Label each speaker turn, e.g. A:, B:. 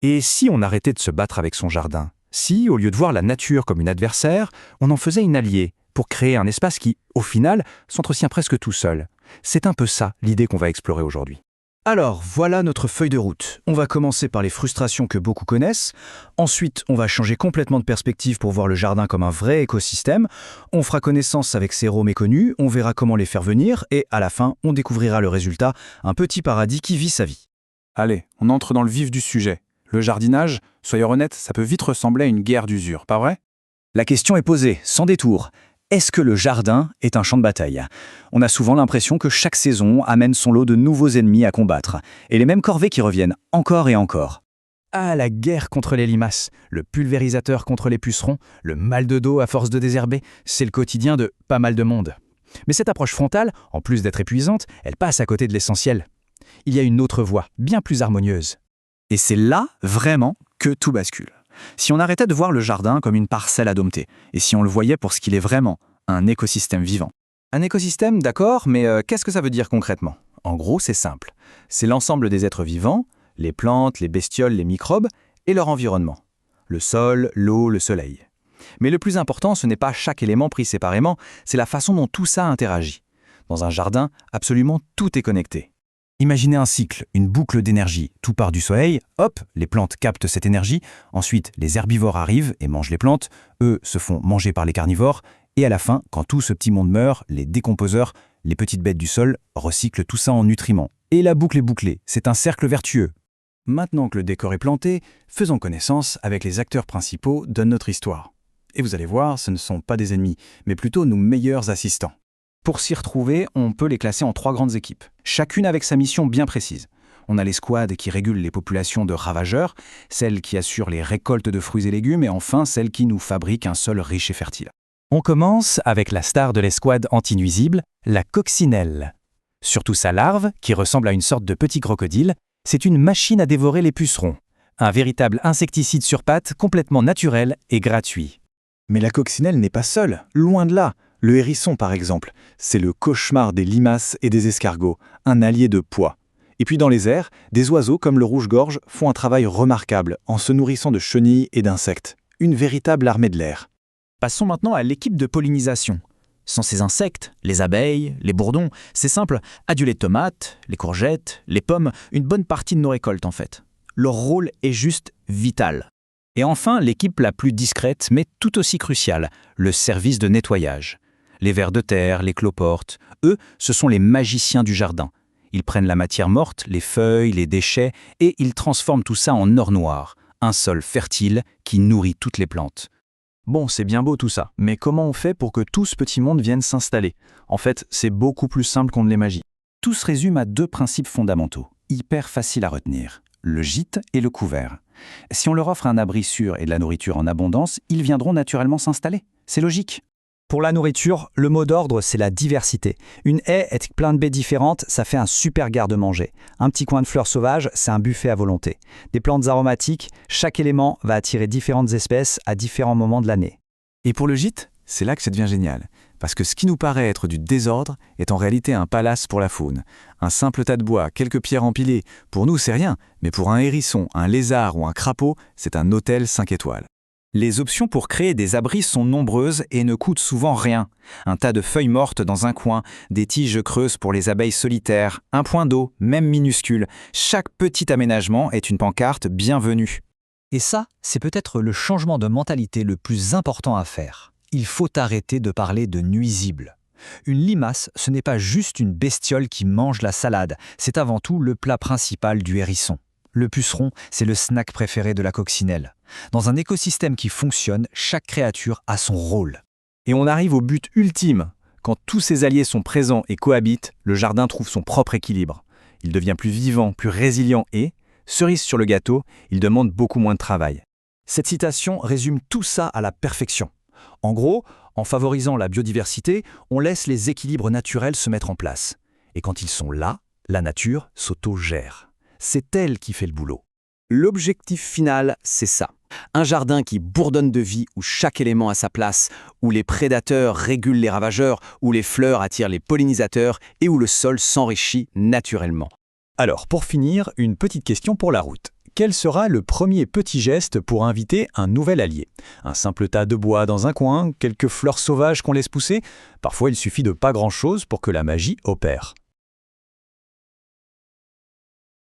A: Et si on arrêtait de se battre avec son jardin? Si, au lieu de voir la nature comme une adversaire, on en faisait une alliée, pour créer un espace qui, au final, s'entretient presque tout seul? C'est un peu ça l'idée qu'on va explorer aujourd'hui.
B: Alors, voilà notre feuille de route. On va commencer par les frustrations que beaucoup connaissent. Ensuite, on va changer complètement de perspective pour voir le jardin comme un vrai écosystème. On fera connaissance avec ces héros méconnus, on verra comment les faire venir, et à la fin, on découvrira le résultat, un petit paradis qui vit sa vie.
C: Allez, on entre dans le vif du sujet. Le jardinage, soyons honnêtes, ça peut vite ressembler à une guerre d'usure, pas vrai?
B: La question est posée, sans détour. Est-ce que le jardin est un champ de bataille? On a souvent l'impression que chaque saison amène son lot de nouveaux ennemis à combattre, et les mêmes corvées qui reviennent encore et encore.
A: Ah, la guerre contre les limaces, le pulvérisateur contre les pucerons, le mal de dos à force de désherber, c'est le quotidien de pas mal de monde. Mais cette approche frontale, en plus d'être épuisante, elle passe à côté de l'essentiel. Il y a une autre voie, bien plus harmonieuse.
B: Et c'est là, vraiment, que tout bascule. Si on arrêtait de voir le jardin comme une parcelle à dompter, et si on le voyait pour ce qu'il est vraiment, un écosystème vivant.
A: Un écosystème, d'accord, mais qu'est-ce que ça veut dire concrètement? En gros, c'est simple. C'est l'ensemble des êtres vivants, les plantes, les bestioles, les microbes, et leur environnement. Le sol, l'eau, le soleil. Mais le plus important, ce n'est pas chaque élément pris séparément, c'est la façon dont tout ça interagit. Dans un jardin, absolument tout est connecté. Imaginez un cycle, une boucle d'énergie. Tout part du soleil, hop, les plantes captent cette énergie, ensuite les herbivores arrivent et mangent les plantes, eux se font manger par les carnivores, et à la fin, quand tout ce petit monde meurt, les décomposeurs, les petites bêtes du sol, recyclent tout ça en nutriments. Et la boucle est bouclée, c'est un cercle vertueux. Maintenant que le décor est planté, faisons connaissance avec les acteurs principaux de notre histoire. Et vous allez voir, ce ne sont pas des ennemis, mais plutôt nos meilleurs assistants. Pour s'y retrouver, on peut les classer en 3 grandes équipes, chacune avec sa mission bien précise. On a les squads qui régulent les populations de ravageurs, celles qui assurent les récoltes de fruits et légumes, et enfin celles qui nous fabriquent un sol riche et fertile. On commence avec la star de l'escouade anti-nuisible, la coccinelle. Surtout sa larve, qui ressemble à une sorte de petit crocodile, c'est une machine à dévorer les pucerons. Un véritable insecticide sur pattes, complètement naturel et gratuit.
B: Mais la coccinelle n'est pas seule, loin de là. Le hérisson, par exemple, c'est le cauchemar des limaces et des escargots, un allié de poids. Et puis dans les airs, des oiseaux comme le rouge-gorge font un travail remarquable en se nourrissant de chenilles et d'insectes. Une véritable armée de l'air.
A: Passons maintenant à l'équipe de pollinisation. Sans ces insectes, les abeilles, les bourdons, c'est simple, adieu les tomates, les courgettes, les pommes, une bonne partie de nos récoltes en fait. Leur rôle est juste vital. Et enfin, l'équipe la plus discrète, mais tout aussi cruciale, le service de nettoyage. Les vers de terre, les cloportes, eux, ce sont les magiciens du jardin. Ils prennent la matière morte, les feuilles, les déchets, et ils transforment tout ça en or noir, un sol fertile qui nourrit toutes les plantes. Bon, c'est bien beau tout ça, mais comment on fait pour que tout ce petit monde vienne s'installer? En fait, c'est beaucoup plus simple qu'on ne l'imagine. Tout se résume à 2 principes fondamentaux, hyper faciles à retenir, le gîte et le couvert. Si on leur offre un abri sûr et de la nourriture en abondance, ils viendront naturellement s'installer. C'est logique.
D: Pour la nourriture, le mot d'ordre, c'est la diversité. Une haie avec plein de baies différentes, ça fait un super garde-manger. Un petit coin de fleurs sauvages, c'est un buffet à volonté. Des plantes aromatiques, chaque élément va attirer différentes espèces à différents moments de l'année.
C: Et pour le gîte, c'est là que ça devient génial. Parce que ce qui nous paraît être du désordre est en réalité un palace pour la faune. Un simple tas de bois, quelques pierres empilées, pour nous c'est rien, mais pour un hérisson, un lézard ou un crapaud, c'est un hôtel 5 étoiles.
A: Les options pour créer des abris sont nombreuses et ne coûtent souvent rien. Un tas de feuilles mortes dans un coin, des tiges creuses pour les abeilles solitaires, un point d'eau, même minuscule. Chaque petit aménagement est une pancarte bienvenue.
D: Et ça, c'est peut-être le changement de mentalité le plus important à faire. Il faut arrêter de parler de nuisibles. Une limace, ce n'est pas juste une bestiole qui mange la salade, c'est avant tout le plat principal du hérisson. Le puceron, c'est le snack préféré de la coccinelle. Dans un écosystème qui fonctionne, chaque créature a son rôle.
A: Et on arrive au but ultime. Quand tous ces alliés sont présents et cohabitent, le jardin trouve son propre équilibre. Il devient plus vivant, plus résilient et, cerise sur le gâteau, il demande beaucoup moins de travail. Cette citation résume tout ça à la perfection. En gros, en favorisant la biodiversité, on laisse les équilibres naturels se mettre en place. Et quand ils sont là, la nature s'auto-gère. C'est elle qui fait le boulot. L'objectif final, c'est ça. Un jardin qui bourdonne de vie, où chaque élément a sa place, où les prédateurs régulent les ravageurs, où les fleurs attirent les pollinisateurs et où le sol s'enrichit naturellement.
D: Alors, pour finir, une petite question pour la route.
C: quel sera le premier petit geste pour inviter un nouvel allié? Un simple tas de bois dans un coin, quelques fleurs sauvages qu'on laisse pousser? Parfois, il suffit de pas grand-chose pour que la magie opère.